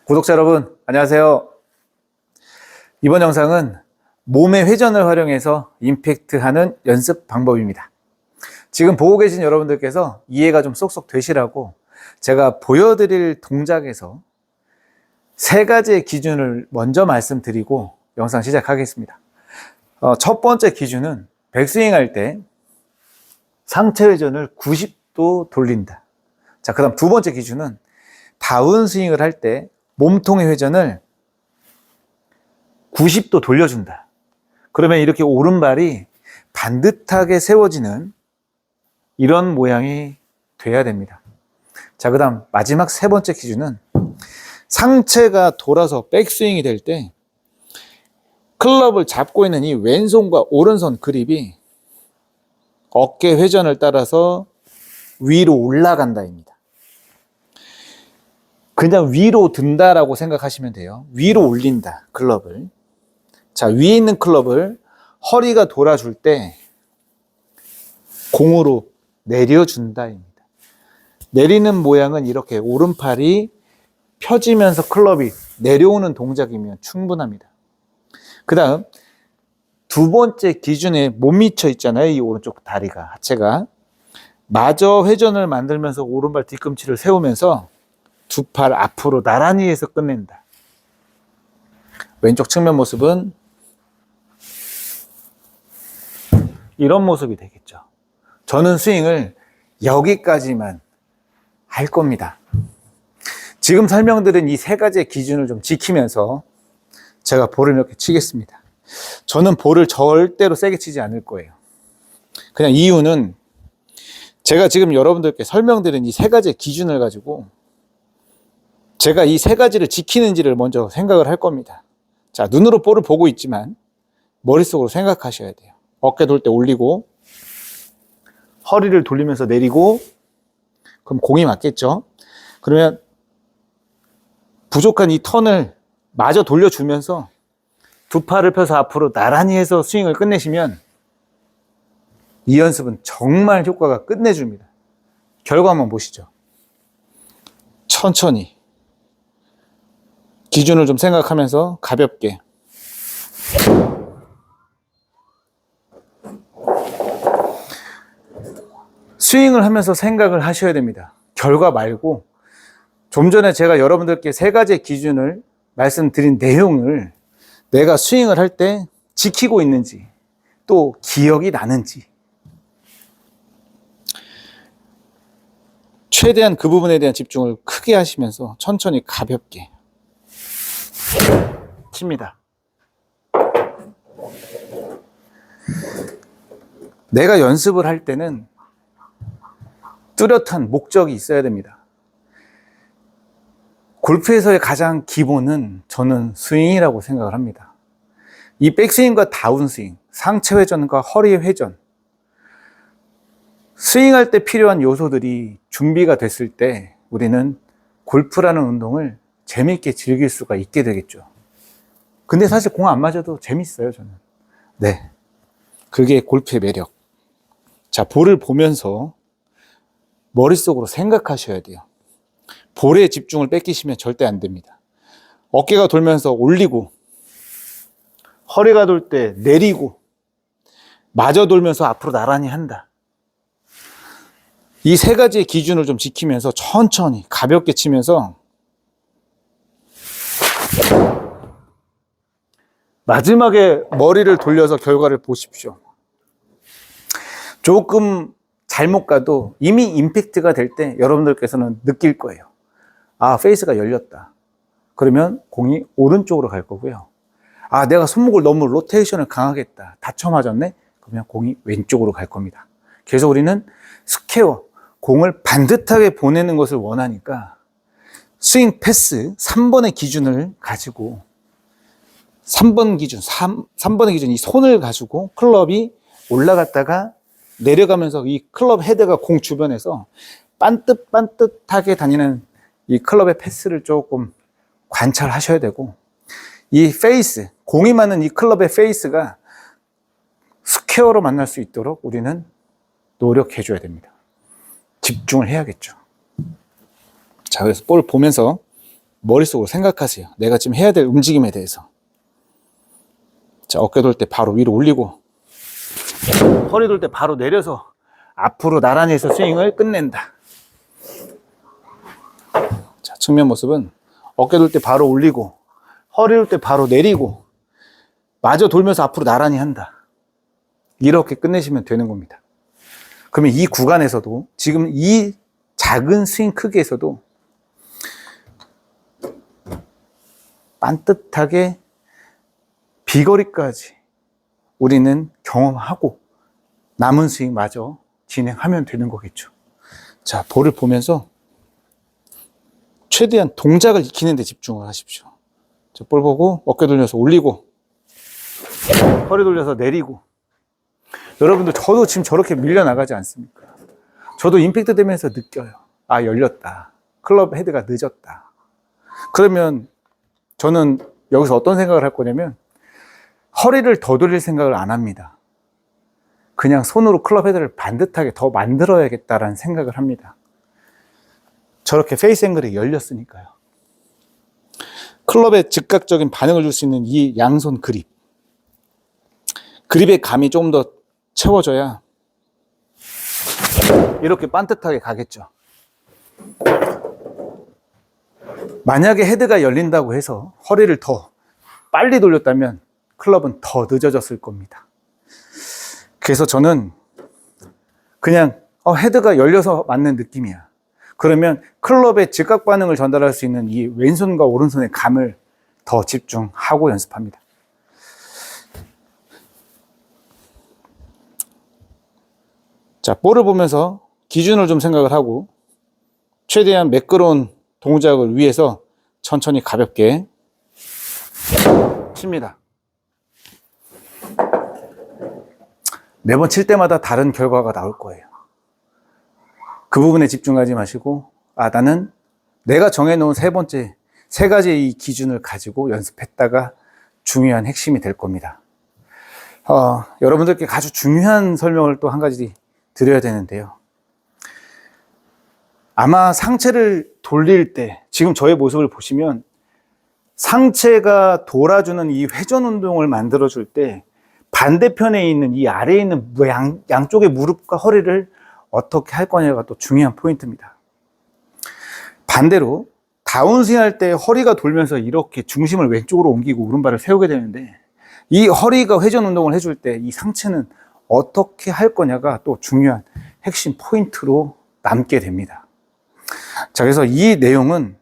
구독자 여러분, 안녕하세요. 이번 영상은 몸의 회전을 활용해서 임팩트하는 연습 방법입니다. 지금 보고 계신 여러분들께서 이해가 좀 쏙쏙 되시라고 제가 보여드릴 동작에서 세 가지의 기준을 먼저 말씀드리고 영상 시작하겠습니다. 첫 번째 기준은 백스윙 할 때 상체 회전을 90도 돌린다. 자, 그 다음 두 번째 기준은 다운스윙을 할 때 몸통의 회전을 90도 돌려준다. 그러면 이렇게 오른발이 반듯하게 세워지는 이런 모양이 돼야 됩니다. 자, 그 다음 마지막 세 번째 기준은 상체가 돌아서 백스윙이 될 때 클럽을 잡고 있는 이 왼손과 오른손 그립이 어깨 회전을 따라서 위로 올라간다입니다. 그냥 위로 든다라고 생각하시면 돼요. 위로 올린다, 클럽을. 자, 위에 있는 클럽을 허리가 돌아줄 때 공으로 내려준다입니다. 내리는 모양은 이렇게 오른팔이 펴지면서 클럽이 내려오는 동작이면 충분합니다. 그 다음 두 번째 기준에 못 미쳐 있잖아요. 이 오른쪽 다리가, 하체가. 마저 회전을 만들면서 오른발 뒤꿈치를 세우면서 두 팔 앞으로 나란히 해서 끝낸다. 왼쪽 측면 모습은 이런 모습이 되겠죠. 저는 스윙을 여기까지만 할 겁니다. 지금 설명드린 이 세 가지의 기준을 좀 지키면서 제가 볼을 몇 개 치겠습니다. 저는 볼을 절대로 세게 치지 않을 거예요. 그냥 이유는 제가 지금 여러분들께 설명드린 이 세 가지의 기준을 가지고 제가 이 세 가지를 지키는지를 먼저 생각을 할 겁니다. 자, 눈으로 볼을 보고 있지만 머릿속으로 생각하셔야 돼요. 어깨 돌 때 올리고 허리를 돌리면서 내리고, 그럼 공이 맞겠죠? 그러면 부족한 이 턴을 마저 돌려주면서 두 팔을 펴서 앞으로 나란히 해서 스윙을 끝내시면 이 연습은 정말 효과가 끝내줍니다. 결과 한번 보시죠. 천천히 기준을 좀 생각하면서 가볍게. 스윙을 하면서 생각을 하셔야 됩니다. 결과 말고 좀 전에 제가 여러분들께 세 가지의 기준을 말씀드린 내용을 내가 스윙을 할 때 지키고 있는지 또 기억이 나는지 최대한 그 부분에 대한 집중을 크게 하시면서 천천히 가볍게 칩니다. 내가 연습을 할 때는 뚜렷한 목적이 있어야 됩니다. 골프에서의 가장 기본은 저는 스윙이라고 생각을 합니다. 이 백스윙과 다운스윙, 상체 회전과 허리 회전, 스윙할 때 필요한 요소들이 준비가 됐을 때 우리는 골프라는 운동을 재미있게 즐길 수가 있게 되겠죠. 근데 사실 공 안 맞아도 재밌어요, 저는. 네, 그게 골프의 매력. 자, 볼을 보면서 머릿속으로 생각하셔야 돼요. 볼에 집중을 뺏기시면 절대 안 됩니다. 어깨가 돌면서 올리고, 허리가 돌 때 내리고, 마저 돌면서 앞으로 나란히 한다. 이 세 가지의 기준을 좀 지키면서 천천히 가볍게 치면서 마지막에 머리를 돌려서 결과를 보십시오. 조금 잘못 가도 이미 임팩트가 될 때 여러분들께서는 느낄 거예요. 아, 페이스가 열렸다. 그러면 공이 오른쪽으로 갈 거고요. 아, 내가 손목을 너무 로테이션을 강하게 했다. 다쳐 맞았네? 그러면 공이 왼쪽으로 갈 겁니다. 그래서 우리는 스퀘어, 공을 반듯하게 보내는 것을 원하니까 스윙 패스 3번의 기준을 가지고 3번의 기준, 이 손을 가지고 클럽이 올라갔다가 내려가면서 이 클럽 헤드가 공 주변에서 반듯반듯하게 다니는 이 클럽의 패스를 조금 관찰하셔야 되고, 이 페이스, 공이 맞는 이 클럽의 페이스가 스퀘어로 만날 수 있도록 우리는 노력해 줘야 됩니다. 집중을 해야겠죠. 자, 그래서 볼 보면서 머릿속으로 생각하세요. 내가 지금 해야 될 움직임에 대해서. 자, 어깨 돌 때 바로 위로 올리고, 허리 돌 때 바로 내려서 앞으로 나란히 해서 스윙을 끝낸다. 자, 측면 모습은 어깨 돌 때 바로 올리고, 허리 돌 때 바로 내리고, 마저 돌면서 앞으로 나란히 한다. 이렇게 끝내시면 되는 겁니다. 그러면 이 구간에서도, 지금 이 작은 스윙 크기에서도 반듯하게 비거리까지 우리는 경험하고 남은 스윙마저 진행하면 되는 거겠죠. 자, 볼을 보면서 최대한 동작을 익히는 데 집중을 하십시오. 자, 볼 보고 어깨 돌려서 올리고, 허리 돌려서 내리고. 여러분들, 저도 지금 저렇게 밀려나가지 않습니까? 저도 임팩트 되면서 느껴요. 아, 열렸다. 클럽 헤드가 늦었다. 그러면 저는 여기서 어떤 생각을 할 거냐면, 허리를 더 돌릴 생각을 안 합니다. 그냥 손으로 클럽 헤드를 반듯하게 더 만들어야겠다라는 생각을 합니다. 저렇게 페이스 앵글이 열렸으니까요. 클럽에 즉각적인 반응을 줄 수 있는 이 양손 그립의 감이 조금 더 채워져야 이렇게 반듯하게 가겠죠. 만약에 헤드가 열린다고 해서 허리를 더 빨리 돌렸다면 클럽은 더 늦어졌을 겁니다. 그래서 저는 그냥 헤드가 열려서 맞는 느낌이야. 그러면 클럽의 즉각 반응을 전달할 수 있는 이 왼손과 오른손의 감을 더 집중하고 연습합니다. 자, 볼을 보면서 기준을 좀 생각을 하고 최대한 매끄러운 동작을 위해서 천천히 가볍게 칩니다. 매번 칠 때마다 다른 결과가 나올 거예요. 그 부분에 집중하지 마시고, 나는 내가 정해놓은 세 가지의 이 기준을 가지고 연습했다가 중요한 핵심이 될 겁니다. 여러분들께 아주 중요한 설명을 또 한 가지 드려야 되는데요. 아마 상체를 돌릴 때, 지금 저의 모습을 보시면 상체가 돌아주는 이 회전 운동을 만들어줄 때 반대편에 있는 이 아래에 있는 양쪽의 무릎과 허리를 어떻게 할 거냐가 또 중요한 포인트입니다. 반대로 다운스윙 할 때 허리가 돌면서 이렇게 중심을 왼쪽으로 옮기고 오른발을 세우게 되는데, 이 허리가 회전 운동을 해줄 때 이 상체는 어떻게 할 거냐가 또 중요한 핵심 포인트로 남게 됩니다. 자, 그래서 이 내용은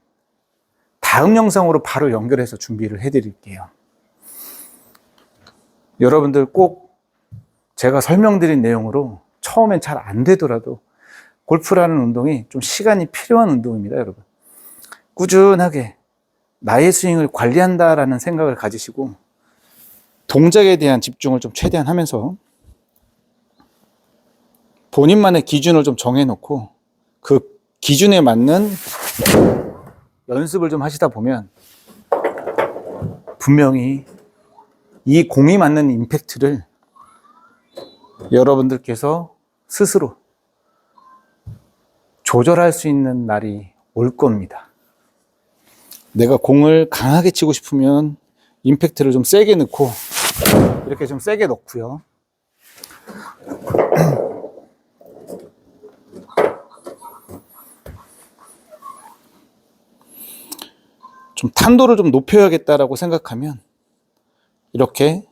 다음 영상으로 바로 연결해서 준비를 해드릴게요. 여러분들 꼭 제가 설명드린 내용으로 처음엔 잘 안 되더라도 골프라는 운동이 좀 시간이 필요한 운동입니다, 여러분. 꾸준하게 나의 스윙을 관리한다라는 생각을 가지시고 동작에 대한 집중을 좀 최대한 하면서 본인만의 기준을 좀 정해놓고 그 기준에 맞는 연습을 좀 하시다 보면 분명히 이 공이 맞는 임팩트를 여러분들께서 스스로 조절할 수 있는 날이 올 겁니다. 내가 공을 강하게 치고 싶으면 임팩트를 좀 세게 넣고, 이렇게 좀 세게 넣고요. 좀 탄도를 좀 높여야겠다라고 생각하면 이렇게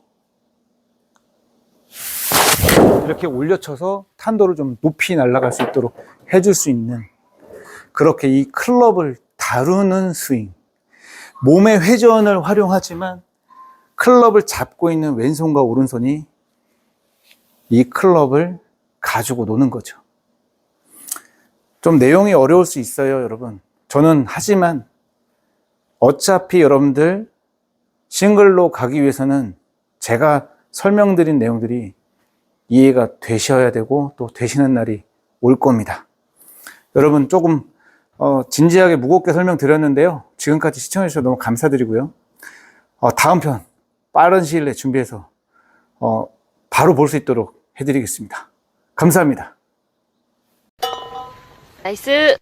올려쳐서 탄도를 좀 높이 날아갈 수 있도록 해줄 수 있는, 그렇게 이 클럽을 다루는 스윙, 몸의 회전을 활용하지만 클럽을 잡고 있는 왼손과 오른손이 이 클럽을 가지고 노는 거죠. 좀 내용이 어려울 수 있어요, 여러분. 저는 하지만 어차피 여러분들 싱글로 가기 위해서는 제가 설명드린 내용들이 이해가 되셔야 되고 또 되시는 날이 올 겁니다. 여러분, 조금 진지하게 무겁게 설명드렸는데요. 지금까지 시청해 주셔서 너무 감사드리고요. 다음 편 빠른 시일 내에 준비해서 바로 볼 수 있도록 해드리겠습니다. 감사합니다. 나이스.